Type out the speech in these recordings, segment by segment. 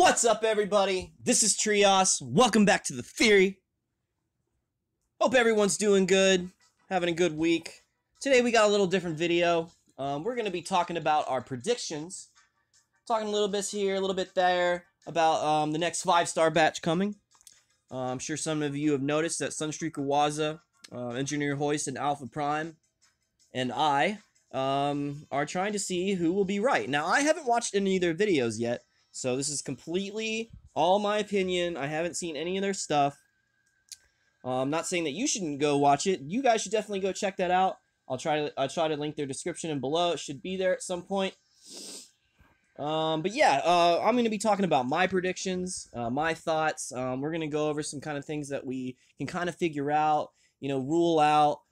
What's up, everybody? This is Trios. Welcome back to The Theory. Hope everyone's doing good, having a good week. Today we got a little different video. We're going to be talking about our predictions. Talking a little bit here, a little bit there about the next 5-star batch coming. I'm sure some of you have noticed that Sunstreaker Waza, Engineer Hoist, and Alpha Prime, and I are trying to see who will be right. Now, I haven't watched any of their videos yet, so this is completely all my opinion. I haven't seen any of their stuff. I'm not saying that you shouldn't go watch it. You guys should definitely go check that out. I'll try to link their description in below. It should be there at some point. But yeah, I'm going to be talking about my predictions, my thoughts. We're going to go over some kind of things that we can kind of figure out, rule out.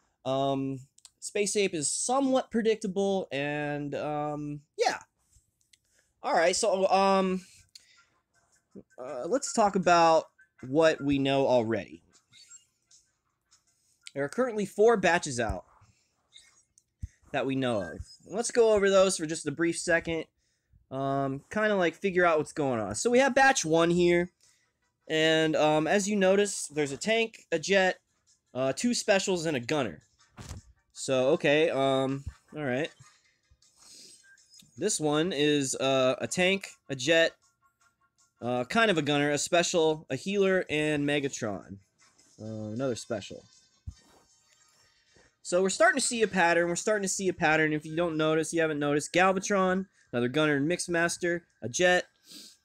Space Ape is somewhat predictable, and yeah. All right, so let's talk about what we know already. There are currently 4 batches out that we know of. Let's go over those for just a brief second. Kind of like figure out what's going on. So we have batch 1 here, and as you notice, there's a tank, a jet, 2 specials, and a gunner. So okay, all right. This one is a tank, a jet, kind of a gunner, a special, a healer, and Megatron. Another special. So we're starting to see a pattern. If you don't notice, you haven't noticed, Galvatron, another gunner and Mixmaster, a jet,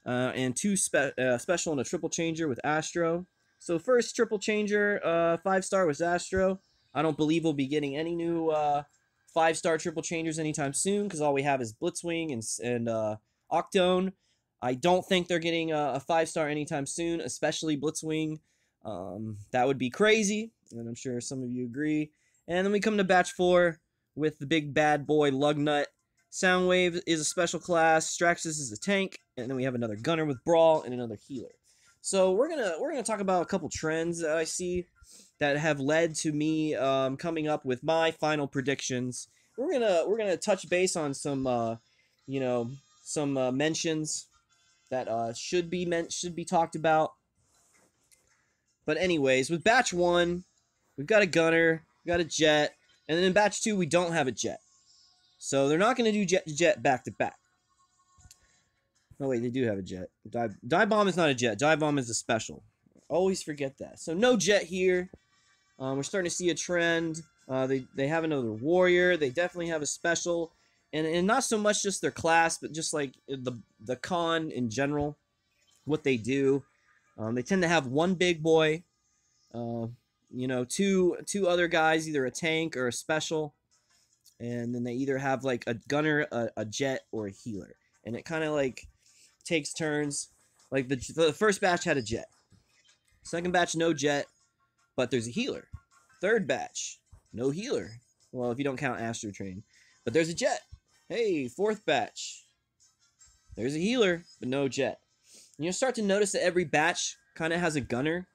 and 2 special and a triple changer with Astro. So first triple changer, 5-star was Astro. I don't believe we'll be getting any new 5-star triple changers anytime soon, because all we have is Blitzwing and Octone. I don't think they're getting a 5-star anytime soon, especially Blitzwing. That would be crazy, and I'm sure some of you agree. And then we come to batch 4 with the big bad boy Lugnut. Soundwave is a special class, Straxus is a tank, and then we have another gunner with Brawl and another healer. So we're gonna talk about a couple trends that I see that have led to me coming up with my final predictions. We're gonna touch base on some mentions that should be talked about. But anyways, with batch 1, we've got a gunner, we've got a jet, and then in batch 2 we don't have a jet. So they're not gonna do jet to jet back to back. Oh wait, they do have a jet. Dive Bomb is not a jet. Dive Bomb is a special. Always forget that. So no jet here. We're starting to see a trend. They have another warrior. They definitely have a special, and not so much just their class, but just like the con in general, what they do. They tend to have one big boy, two other guys, either a tank or a special, and then they either have like a gunner, a jet, or a healer, and it kind of like takes turns. Like the first batch had a jet, second batch no jet, but there's a healer. Third batch, no healer. Well, if you don't count Astro Train. But there's a jet. Hey, fourth batch. There's a healer, but no jet. And you'll start to notice that every batch kind of has a gunner.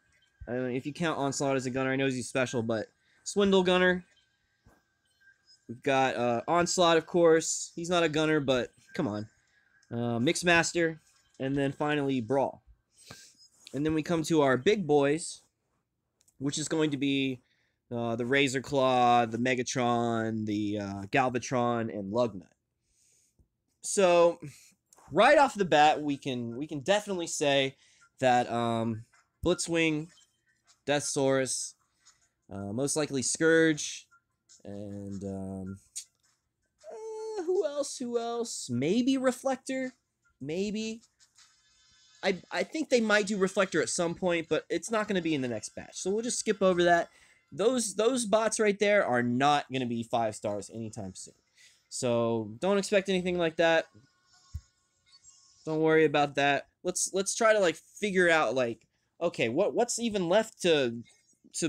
I don't know if you count Onslaught as a gunner. I know he's special, but Swindle gunner. We've got Onslaught, of course. He's not a gunner, but come on. Mixmaster. And then finally, Brawl. And then we come to our big boys, which is going to be the Razor Claw, the Megatron, the Galvatron, and Lugnut. So, right off the bat, we can definitely say that Blitzwing, Deathsaurus, most likely Scourge, and who else? Maybe Reflector, maybe. I think they might do Reflector at some point, but it's not going to be in the next batch. So we'll just skip over that. Those bots right there are not going to be 5 stars anytime soon. So don't expect anything like that. Don't worry about that. Let's try to like figure out like, okay, what's even left to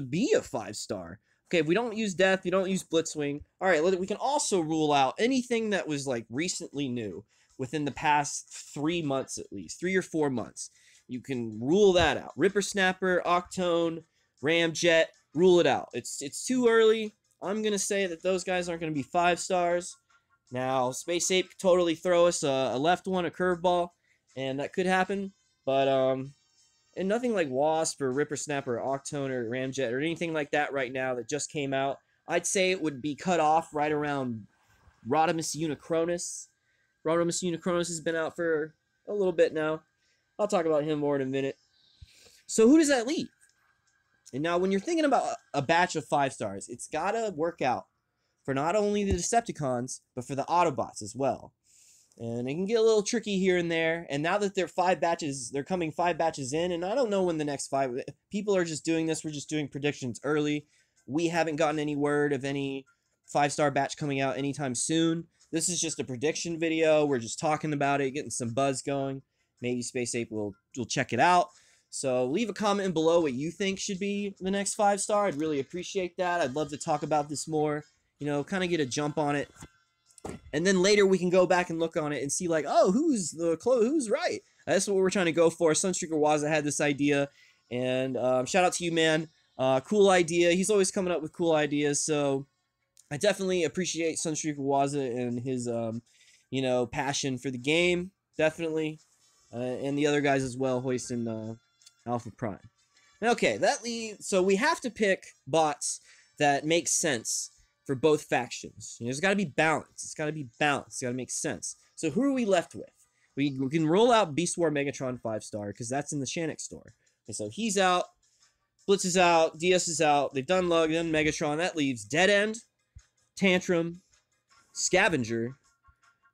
be a 5-star? Okay, if we don't use Death, we don't use Blitzwing. All right, we can also rule out anything that was like recently new within the past 3 months at least, 3 or 4 months. You can rule that out. Ripper Snapper, Octone, Ramjet, rule it out. It's too early. I'm going to say that those guys aren't going to be 5 stars. Now, Space Ape could totally throw us a left one, a curveball, and that could happen. But and nothing like Wasp or Ripper Snapper or Octone or Ramjet or anything like that right now that just came out. I'd say it would be cut off right around Rodimus Unicronus. Rodimus Unicronus has been out for a little bit now. I'll talk about him more in a minute. So who does that leave? And now when you're thinking about a batch of 5 stars, it's got to work out for not only the Decepticons, but for the Autobots as well. And it can get a little tricky here and there. And now that they're 5 batches, they're coming 5 batches in, and I don't know when the next 5... People are just doing this. We're just doing predictions early. We haven't gotten any word of any 5-star batch coming out anytime soon. This is just a prediction video. We're just talking about it, getting some buzz going. Maybe Space Ape will check it out. So leave a comment below what you think should be the next 5-star. I'd really appreciate that. I'd love to talk about this more. You know, kind of get a jump on it. And then later we can go back and look on it and see like, oh, who's right? That's what we're trying to go for. Sunstreaker Waza had this idea. And shout out to you, man. Cool idea. He's always coming up with cool ideas. So I definitely appreciate Sunstreaker Waza and his, you know, passion for the game. Definitely. And the other guys as well, Hoist and Alpha Prime. Okay, that leaves... So we have to pick bots that make sense for both factions. You know, there's got to be balance. It's got to be balanced. It's got to make sense. So who are we left with? We can roll out Beast War Megatron 5-star because that's in the Shanix store. Okay, so he's out. Blitz is out. DS is out. They've done Lug, done Megatron. That leaves Dead End, Tantrum, Scavenger,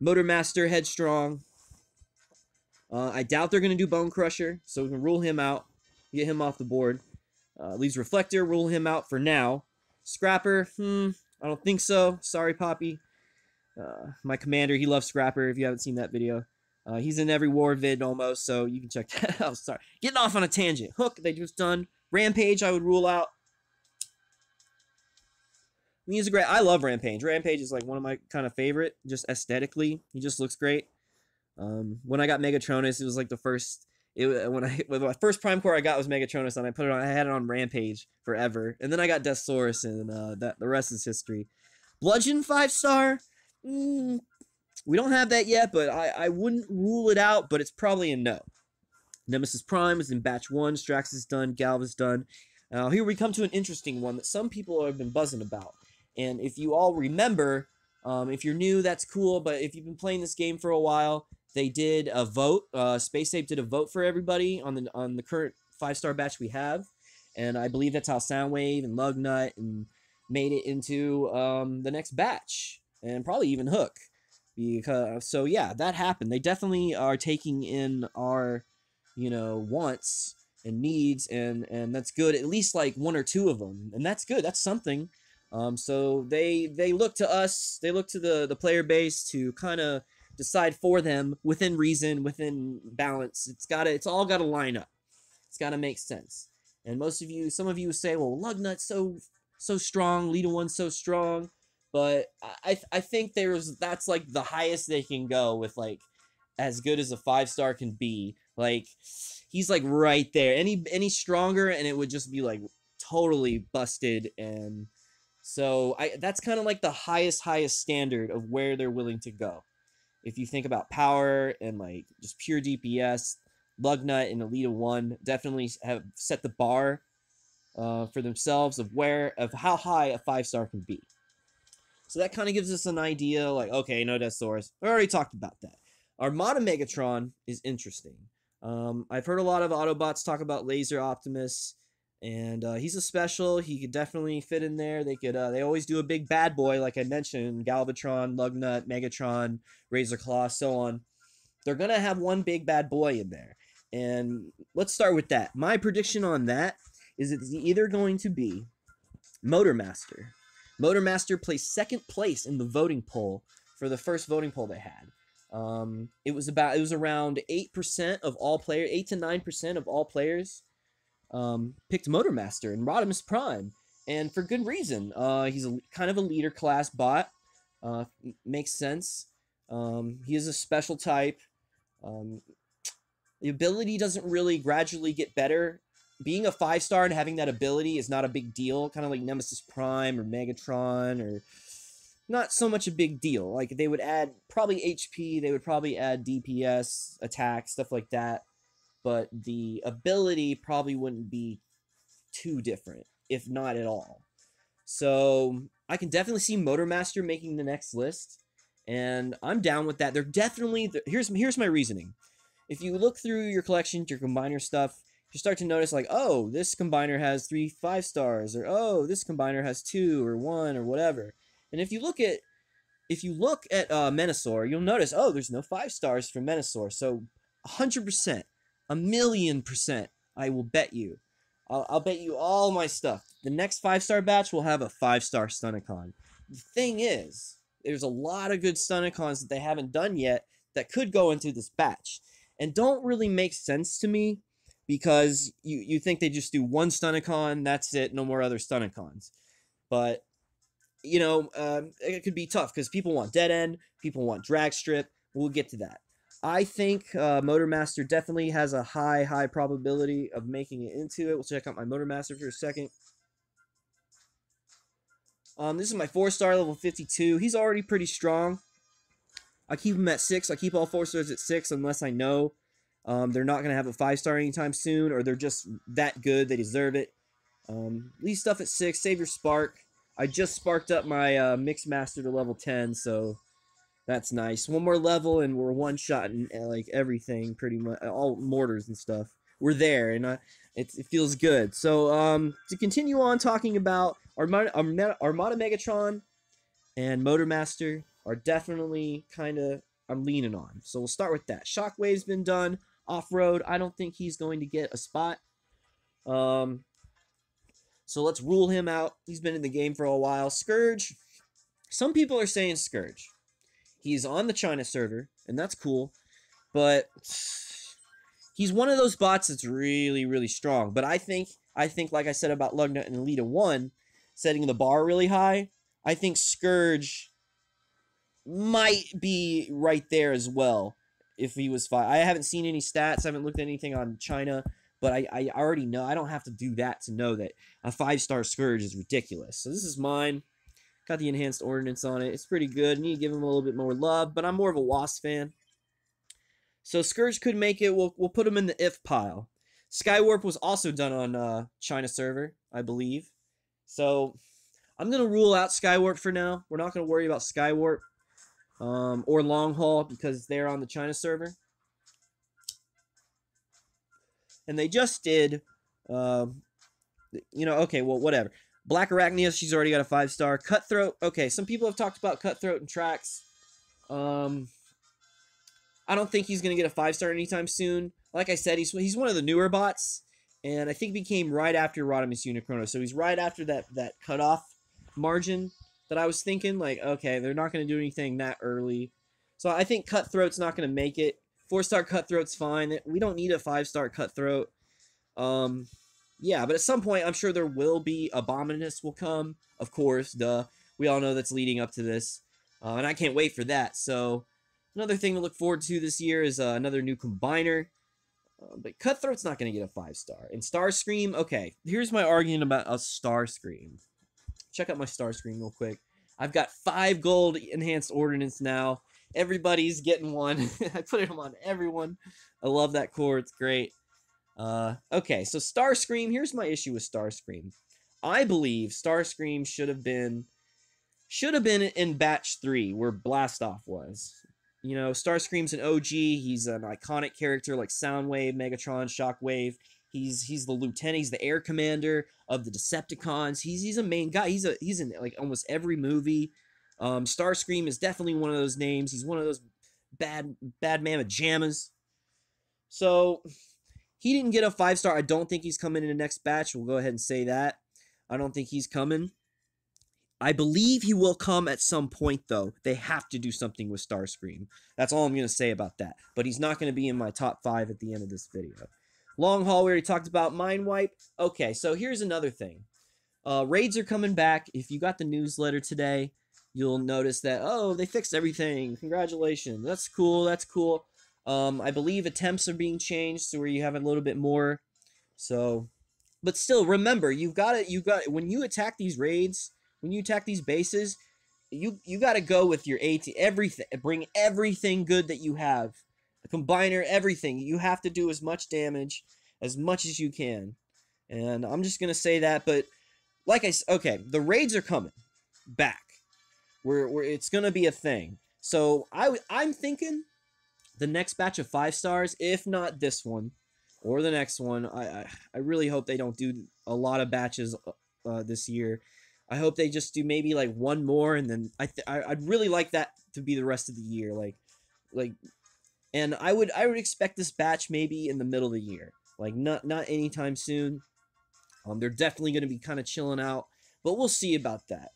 Motormaster, Headstrong. I doubt they're going to do Bone Crusher, so we can rule him out. Get him off the board. Leaves Reflector. Rule him out for now. Scrapper. I don't think so. Sorry, Poppy. My commander, he loves Scrapper, if you haven't seen that video. He's in every war vid almost, so you can check that out. Sorry. Getting off on a tangent. Hook, they just done. Rampage, I would rule out. I mean, he's a great... I love Rampage. Rampage is like one of my kind of favorite, just aesthetically. He just looks great. When I got Megatronus, it was like the first... when my first Prime Core I got was Megatronus, and I had it on Rampage forever. And then I got Deathsaurus, and the rest is history. Bludgeon 5-star? We don't have that yet, but I wouldn't rule it out, but it's probably a no. Nemesis Prime is in batch 1, Strax is done, Galv is done. Here we come to an interesting one that some people have been buzzing about. And if you all remember, if you're new, that's cool, but if you've been playing this game for a while, they did a vote. Space Ape did a vote for everybody on the current 5-star batch we have, and I believe that's how Soundwave and Lugnut and made it into the next batch, and probably even Hook. Because so yeah, that happened. They definitely are taking in our, you know, wants and needs, and that's good. At least like 1 or 2 of them, and that's good. That's something. So they look to us. They look to the player base to kind of decide for them within reason, within balance. It's all got to line up. It's got to make sense. And some of you say, well, Lugnut's so strong, Lita 1's so strong, but I think that's like the highest they can go with, like, as good as a 5-star can be. Like, he's like right there. Any stronger and it would just be like totally busted. And so that's kind of like the highest standard of where they're willing to go. If you think about power and like just pure DPS, Lugnut and Elita 1 definitely have set the bar for themselves of how high a 5-star can be. So that kind of gives us an idea, like, okay, no Deathsaurus. I already talked about that. Armada Megatron is interesting. I've heard a lot of Autobots talk about Laser Optimus, and he's a special. He could definitely fit in there. They always do a big bad boy, like I mentioned, Galvatron, Lugnut, Megatron, Razor Claw, so on. They're gonna have one big bad boy in there, and let's start with that. My prediction on that is it's either going to be Motormaster. Motormaster placed 2nd place in the voting poll for the first voting poll they had. It was around 8% of all players, 8 to 9% of all players picked Motormaster and Rodimus Prime, and for good reason. He's kind of a leader class bot. Makes sense. He is a special type. The ability doesn't really gradually get better. Being a 5-star and having that ability is not a big deal, kind of like Nemesis Prime or Megatron, or not so much a big deal. Like, they would add probably HP, they would probably add DPS, attack, stuff like that. but the ability probably wouldn't be too different, if not at all. So I can definitely see Motormaster making the next list, and I'm down with that. They're definitely here's my reasoning. If you look through your collection, your combiner stuff, you start to notice like, oh, this combiner has 3 5-stars, or oh, this combiner has 2 or 1 or whatever. And if you look at Menasor, you'll notice, oh, there's no 5-stars for Menasor. So 100%, 1,000,000%, I will bet you. I'll bet you all my stuff. The next 5-star batch will have a 5-star Stunticon. The thing is, there's a lot of good Stunticons that they haven't done yet that could go into this batch, and don't really make sense to me, because you think they just do one Stunticon, that's it, no more other Stunticons. But, you know, it could be tough, because people want Dead End, people want Drag Strip. We'll get to that. I think Motormaster definitely has a high probability of making it into it. We'll check out my Motormaster for a second. This is my 4-star, level 52. He's already pretty strong. I keep him at 6. I keep all 4-stars at 6 unless I know they're not going to have a 5-star anytime soon, or they're just that good, they deserve it. Leave stuff at 6, save your spark. I just sparked up my Mixmaster to level 10, so that's nice. One more level, and we're one-shotting like everything, pretty much. All mortars and stuff. We're there, and it feels good. So, to continue on talking about Armada Megatron and Motormaster are definitely kind of, I'm leaning on. So we'll start with that. Shockwave's been done. Off-road, I don't think he's going to get a spot. So let's rule him out. He's been in the game for a while. Scourge, some people are saying Scourge. He's on the China server, and that's cool, but he's one of those bots that's really strong. But I think like I said about Lugnut and Elita 1, setting the bar really high, I think Scourge might be right there as well if he was 5. I haven't seen any stats. I haven't looked at anything on China, but I already know. I don't have to do that to know that a 5-star Scourge is ridiculous. So this is mine. Got the enhanced ordnance on it. It's pretty good. Need to give him a little bit more love, but I'm more of a Wasp fan. So Scourge could make it. We'll put him in the if pile. Skywarp was also done on China server, I believe. So I'm going to rule out Skywarp for now. We're not going to worry about Skywarp or Long Haul because they're on the China server. And they just did, okay, well, whatever. Black Arachnia, she's already got a 5-star. Cutthroat, okay, some people have talked about Cutthroat and Trax. I don't think he's going to get a 5-star anytime soon. Like I said, he's one of the newer bots, and I think he came right after Rodimus Unicron. So he's right after that cutoff margin that I was thinking, like, okay, they're not going to do anything that early. So I think Cutthroat's not going to make it. 4-star Cutthroat's fine. We don't need a 5-star Cutthroat. Yeah, but at some point, I'm sure there will be Abominus will come. Of course, duh. We all know that's leading up to this. And I can't wait for that. So, another thing to look forward to this year is another new Combiner. But Cutthroat's not going to get a 5-star. And Starscream, okay, here's my argument about a Starscream. Check out my Starscream real quick. I've got 5 gold enhanced ordnance now. Everybody's getting one. I put it on everyone. I love that core. It's great. Okay, so Starscream, here's my issue with Starscream. I believe Starscream should have been in batch 3 where Blastoff was. You know, Starscream's an OG, he's an iconic character like Soundwave, Megatron, Shockwave. He's the lieutenant, he's the air commander of the Decepticons. He's a main guy. He's in like almost every movie. Starscream is definitely one of those names. He's one of those bad mamma jammas. So he didn't get a 5-star. I don't think he's coming in the next batch. We'll go ahead and say that. I don't think he's coming. I believe he will come at some point, though. They have to do something with Starscream. That's all I'm going to say about that. But he's not going to be in my top 5 at the end of this video. Long Haul, we already talked about. Mind Wipe. Okay, so here's another thing. Raids are coming back. If you got the newsletter today, you'll notice that, oh, they fixed everything. Congratulations. That's cool. That's cool. I believe attempts are being changed so where you have a little bit more. So, but still, remember, when you attack these raids, when you attack these bases, you got to go with your everything. Bring everything good that you have a combiner, everything. You have to do as much damage as much as you can. And I'm just going to say that, but like I said, okay, the raids are coming back. It's going to be a thing. So I'm thinking the next batch of 5 stars, if not this one or the next one, I really hope they don't do a lot of batches this year. I hope they just do maybe like one more, and then I'd really like that to be the rest of the year, like, and I would expect this batch maybe in the middle of the year, like not anytime soon. They're definitely going to be kind of chilling out, but we'll see about that.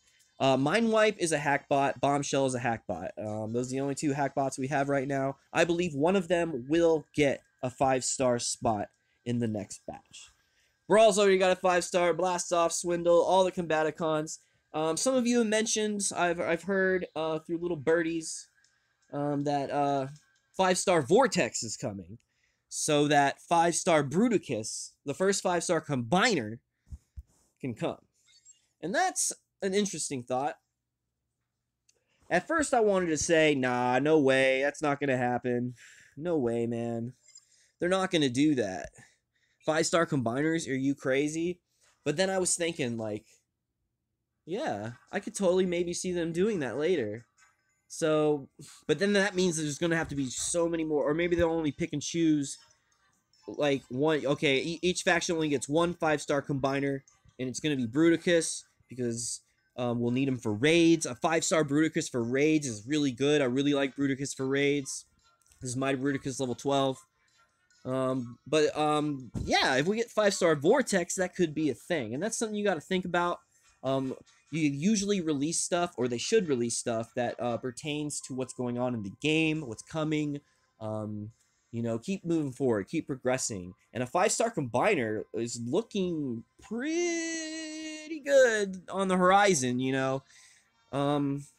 Mind Wipe is a hackbot. Bombshell is a hackbot. Those are the only 2 hackbots we have right now. I believe one of them will get a 5-star spot in the next batch. Brawl's already got a 5-star. Blast Off, Swindle, all the Combaticons. Some of you have mentioned, I've heard through little birdies, that 5-star Vortex is coming. So that 5-star Bruticus, the first 5-star combiner, can come. And that's an interesting thought. At first I wanted to say, nah, no way, that's not going to happen. No way, man. They're not going to do that. 5-star combiners, are you crazy? But then I was thinking, like, yeah, I could totally maybe see them doing that later. So, but then that means there's going to have to be so many more, or maybe they'll only pick and choose, like, one, okay, each faction only gets 1 5-star combiner, and it's going to be Bruticus, because we'll need him for raids. A 5-star Bruticus for raids is really good. I really like Bruticus for raids. This is my Bruticus level 12. Yeah, if we get 5-star Vortex, that could be a thing, and that's something you got to think about. You usually release stuff, or they should release stuff that pertains to what's going on in the game, what's coming. You know, keep moving forward, keep progressing. And a 5-star combiner is looking pretty good on the horizon, you know.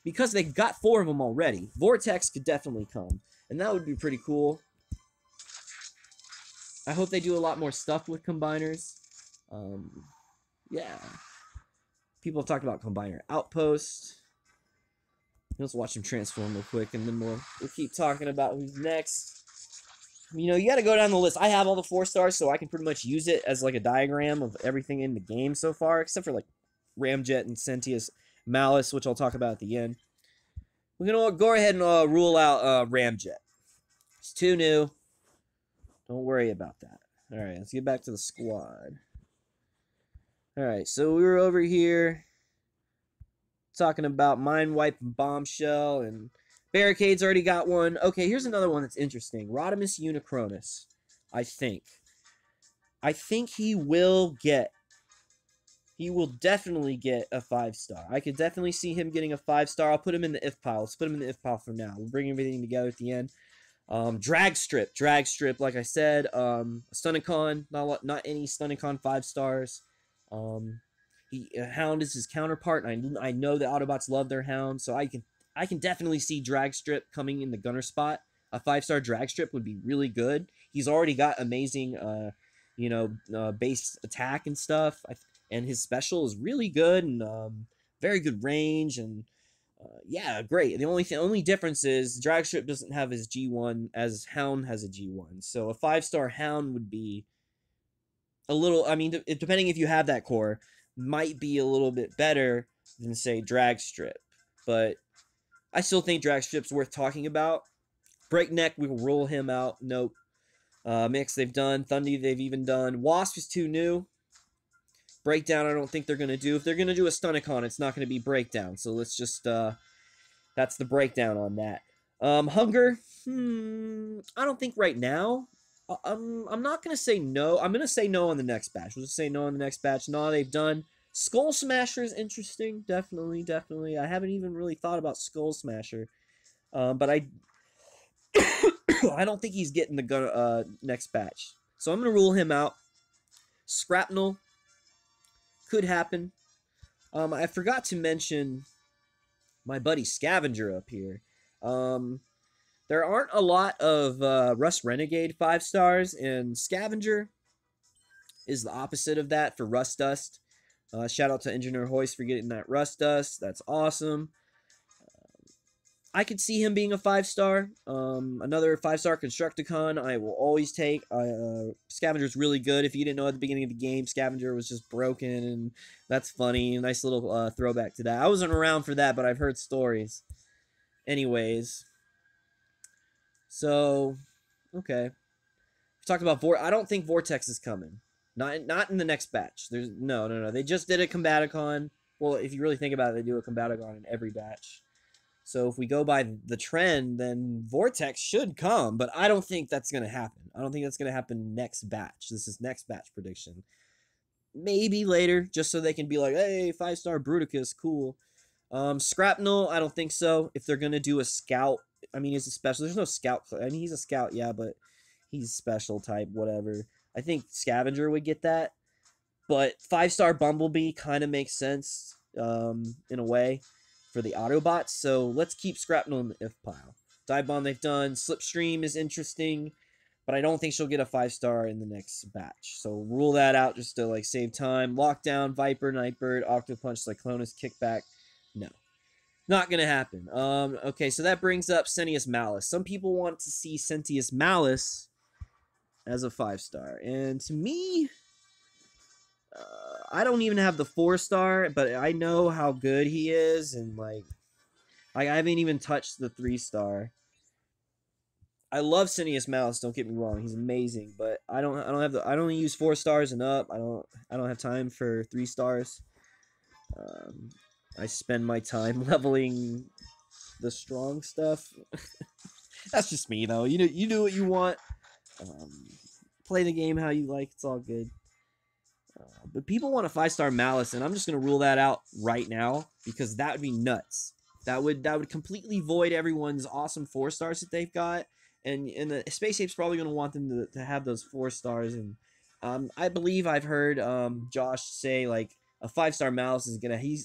Because they got 4 of them already. Vortex could definitely come, and that would be pretty cool. I hope they do a lot more stuff with combiners. Yeah. People have talked about Combiner Outpost. Let's watch them transform real quick, and then we'll keep talking about who's next. You know, you got to go down the list. I have all the 4 stars, so I can pretty much use it as like a diagram of everything in the game so far, except for like Ramjet and Sentius Malice, which I'll talk about at the end. We're going to go ahead and rule out Ramjet. It's too new. Don't worry about that. All right, let's get back to the squad. All right, so we were over here talking about Mind Wipe and Bombshell, and Barricade's already got one. Okay, here's another one that's interesting. Rodimus Unicronus, I think. I think he will definitely get a 5-star. I could definitely see him getting a 5-star. I'll put him in the if pile. Let's put him in the if pile for now. We'll bring everything together at the end. Drag Strip, like I said. Stunnicon, not any Stunnicon 5 stars. Hound is his counterpart, and I know the Autobots love their Hound, so I can definitely see Drag Strip coming in the gunner spot. A 5-star Drag Strip would be really good. He's already got amazing, base attack and stuff, and his special is really good, and very good range, and yeah, great. The only difference is Dragstrip doesn't have his G1 as Hound has a G1. So a 5-star Hound would be a little, I mean, depending if you have that core, might be a little bit better than, say, Dragstrip. But I still think Dragstrip's worth talking about. Breakneck, we will roll him out. Nope. Mix, they've done. Thundy, they've even done. Wasp is too new. Breakdown, I don't think they're going to do. If they're going to do a Stunnicon, it's not going to be Breakdown. So let's just, that's the breakdown on that. Hunger, I don't think right now. I'm not going to say no. I'm going to say no on the next batch. We'll just say no on the next batch. No, they've done. Skull Smasher is interesting. Definitely, definitely. I haven't even really thought about Skull Smasher. But I don't think he's getting the next batch. So I'm going to rule him out. Scrapnel could happen. I forgot to mention my buddy Scavenger up here. There aren't a lot of Rust Renegade 5 stars, and Scavenger is the opposite of that for Rust Dust. Shout out to Engineer Hoist for getting that Rust Dust. That's awesome. I could see him being a 5-star. Another 5-star Constructicon I will always take. Scavenger's really good. If you didn't know at the beginning of the game, Scavenger was just broken, and that's funny. Nice little throwback to that. I wasn't around for that, but I've heard stories. Anyways, so okay. We talked about I don't think Vortex is coming. Not in the next batch. There's no. They just did a Combaticon. Well, if you really think about it, they do a Combaticon in every batch. So if we go by the trend, then Vortex should come, but I don't think that's going to happen. I don't think that's going to happen next batch. This is next batch prediction. Maybe later, just so they can be like, hey, 5-star Bruticus, cool. Scrapnel, I don't think so. If they're going to do a scout, I mean, he's a special. There's no scout. I mean, he's a scout, yeah, but he's special type, whatever. I think Scavenger would get that. But 5-star Bumblebee kind of makes sense in a way for the Autobots, so let's keep Scrapnel in the if pile. Dive Bomb they've done. Slipstream is interesting, but I don't think she'll get a 5-star in the next batch. So rule that out just to like save time. Lockdown, Viper, Nightbird, Octopunch, Cyclonus, Kickback. No. Not gonna happen. Okay, so that brings up Sentius Malice. Some people want to see Sentius Malice as a 5-star, and to me, I don't even have the 4-star, but I know how good he is, and like I haven't even touched the 3-star. I love Sentius Malice. Don't get me wrong; he's amazing, but I don't use 4 stars and up. I don't have time for 3 stars. I spend my time leveling the strong stuff. That's just me, though. You do what you want. Play the game how you like. It's all good. But people want a 5-star Malice, and I'm just gonna rule that out right now because that would be nuts. That would completely void everyone's awesome 4 stars that they've got, and the Space Ape's probably gonna want them to have those 4 stars. And I believe I've heard Josh say like a 5-star Malice is gonna. He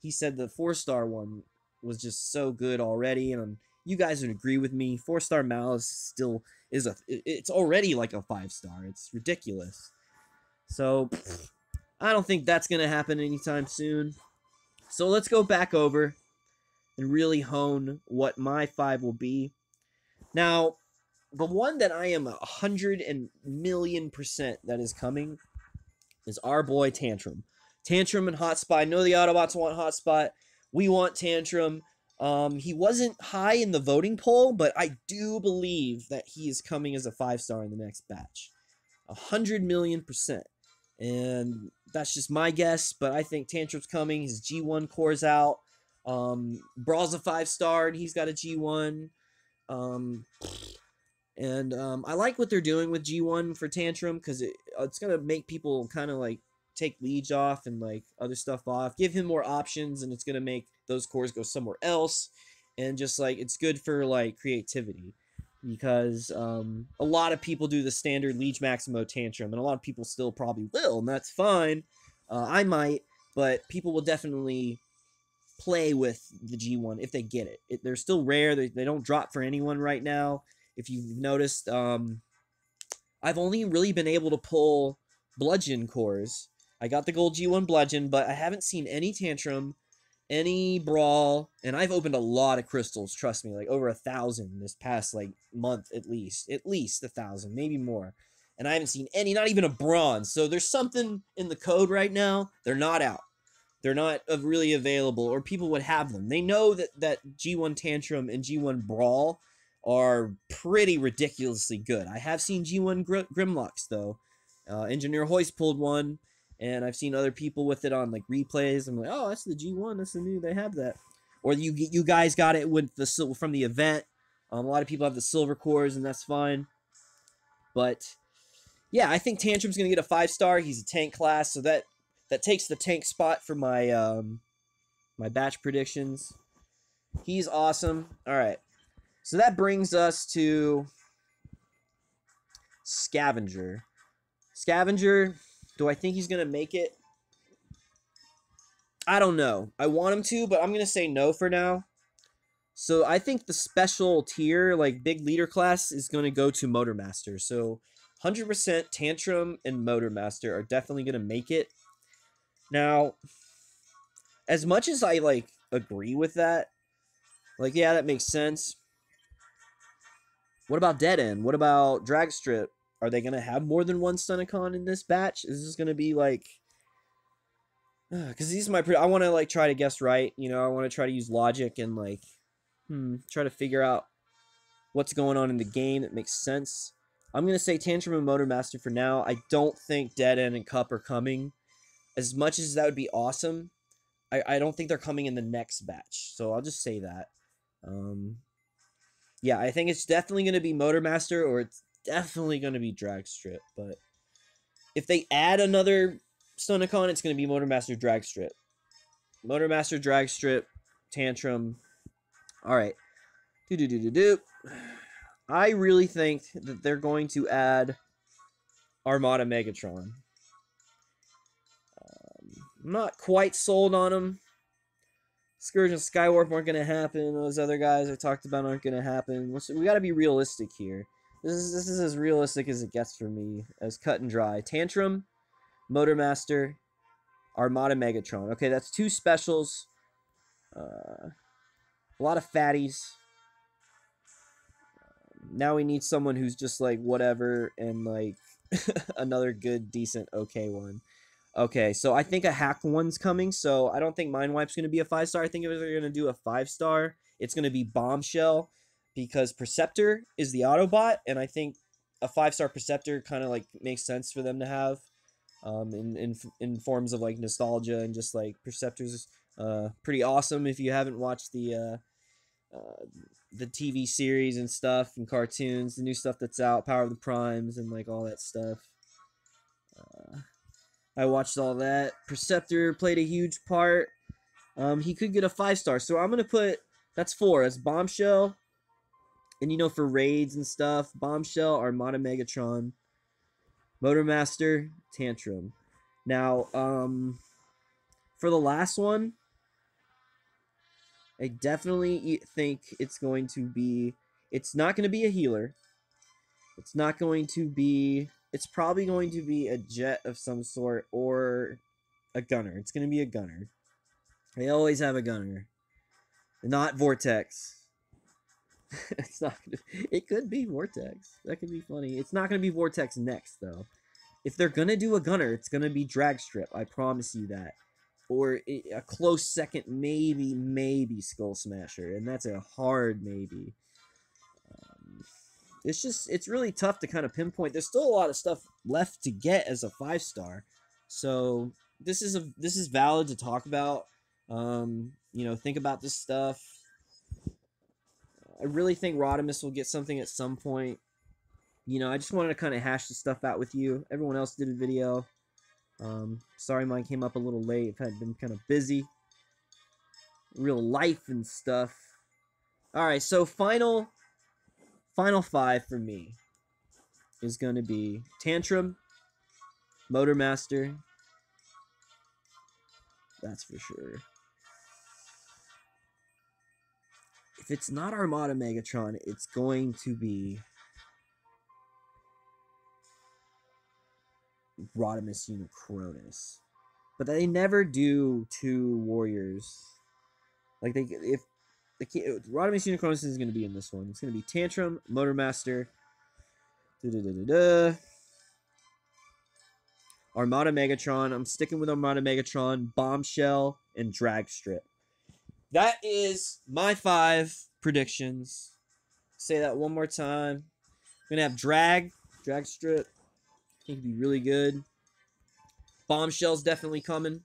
said the 4-star one was just so good already, and you guys would agree with me. 4-star Malice still is it's already like a 5-star. It's ridiculous. So I don't think that's going to happen anytime soon. So let's go back over and really hone what my 5 will be. Now, the one that I am 100,000,000% that is coming is our boy Tantrum. Tantrum and Hotspot. I know the Autobots want Hotspot. We want Tantrum. He wasn't high in the voting poll, but I do believe that he is coming as a 5-star in the next batch. 100,000,000%. And that's just my guess, but I think Tantrum's coming. His G1 core's out. Brawl's a 5-star, and he's got a G1. I like what they're doing with G1 for Tantrum, because it's going to make people kind of like take Liege off and like other stuff off. Give him more options, and it's going to make those cores go somewhere else. And just like, it's good for like creativity. Because a lot of people do the standard Liege Maximo Tantrum, and a lot of people still probably will, and that's fine. I might, but people will definitely play with the G1 if they get it. They're still rare. They don't drop for anyone right now. If you've noticed, I've only really been able to pull Bludgeon cores. I got the gold G1 Bludgeon, but I haven't seen any Tantrum, any Brawl, and I've opened a lot of crystals, trust me, like over 1,000 this past like month at least 1,000, maybe more, and I haven't seen any, not even a bronze. So there's something in the code right now. They're not out. They're not really available, or people would have them. They know that G1 Tantrum and G1 Brawl are pretty ridiculously good. I have seen G1 Grimlocks though. Engineer Hoist pulled one. And I've seen other people with it on like replays. I'm like, oh, that's the G1. That's the new. They have that. Or you guys got it with the from the event. A lot of people have the silver cores, and that's fine. But yeah, I think Tantrum's gonna get a 5-star. He's a tank class, so that takes the tank spot for my my batch predictions. He's awesome. All right, so that brings us to Scavenger. Scavenger. Do I think he's going to make it? I don't know. I want him to, but I'm going to say no for now. So I think the special tier, like big leader class, is going to go to Motormaster. So 100% Tantrum and Motormaster are definitely going to make it. Now, as much as I like agree with that, Like, yeah, that makes sense. What about Dead End? What about Drag Strip? Are they gonna have more than one Stunticon in this batch? Is this gonna be like? Because these are my. I want to like try to guess right. You know, I want to try to use logic and like, try to figure out what's going on in the game that makes sense. I'm gonna say Tantrum and Motormaster for now. I don't think Dead End and Cup are coming. As much as that would be awesome, I don't think they're coming in the next batch. So I'll just say that. Yeah, I think it's definitely going to be Motormaster or it's definitely going to be Drag Strip. But if they add another Stunticon, it's going to be Motormaster Drag Strip. Motormaster Drag Strip, Tantrum. All right. I really think that they're going to add Armada Megatron. I'm not quite sold on them. Scourge and Skywarp aren't going to happen. Those other guys I talked about aren't going to happen. We got to be realistic here. This is as realistic as it gets for me, as cut and dry. Tantrum, Motormaster, Armada Megatron. Okay, that's 2 specials. A lot of fatties. Now we need someone who's just like whatever and like another good, decent, okay one. Okay, so I think a hack one's coming, so I don't think Mind Wipe's going to be a 5-star. I think if they're going to do a 5-star, it's going to be Bombshell, because Perceptor is the Autobot, and I think a 5-star Perceptor kind of like makes sense for them to have in forms of like nostalgia, and just like Perceptor's pretty awesome if you haven't watched the TV series and stuff and cartoons, the new stuff that's out, Power of the Primes and like all that stuff. I watched all that. Perceptor played a huge part. He could get a 5-star. So I'm going to put, that's 4. That's Bombshell. And, you know, for raids and stuff, Bombshell, Armada Megatron, Motormaster, Tantrum. Now, for the last one, I definitely think it's going to be, it's not going to be a healer. It's not going to be, it's probably going to be a jet of some sort or a gunner. It's going to be a gunner. They always have a gunner. Not Vortex. It's not gonna, it could be Vortex. That could be funny. It's not going to be Vortex next, though. If they're going to do a gunner, it's going to be Drag Strip. I promise you that. Or a close second, maybe Skull Smasher. And that's a hard maybe. It's really tough to kind of pinpoint. There's still a lot of stuff left to get as a 5-star. So this is valid to talk about. You know, think about this stuff. I really think Rodimus will get something at some point. You know, I just wanted to kind of hash this stuff out with you. Everyone else did a video. Sorry mine came up a little late. I've been kind of busy. Real life and stuff. Alright, so final 5 for me is going to be Tantrum, Motormaster. That's for sure. If it's not Armada Megatron, it's going to be Rodimus Unicronus. But they never do 2 warriors. Like if Rodimus Unicronus is going to be in this one. It's going to be Tantrum, Motormaster, Armada Megatron. I'm sticking with Armada Megatron, Bombshell, and Drag Strip. That is my 5 predictions. Say that one more time. I'm going to have Drag Strip. I think it'd be really good. Bombshell's definitely coming.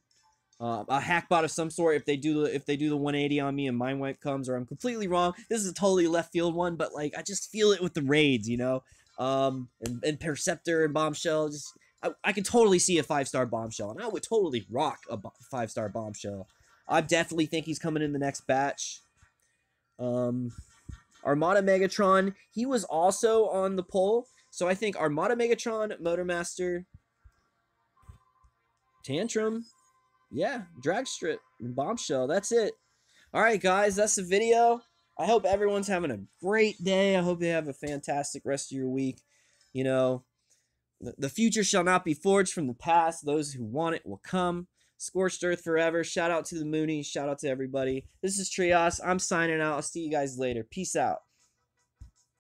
A hackbot of some sort if they do the 180 on me and Mind Wipe comes, or I'm completely wrong. This is a totally left field one, but like I just feel it with the raids, you know. And Perceptor and Bombshell, just I could totally see a 5-star Bombshell, and I would totally rock a 5-star Bombshell. I definitely think he's coming in the next batch. Armada Megatron, he was also on the poll, so I think Armada Megatron, Motormaster, Tantrum, yeah, Drag Strip, and Bombshell. That's it. All right, guys, that's the video. I hope everyone's having a great day. I hope you have a fantastic rest of your week. You know, the future shall not be forged from the past. Those who want it will come. Scorched Earth forever. Shout out to the Moonies. Shout out to everybody. This is Trios. I'm signing out. I'll see you guys later. Peace out.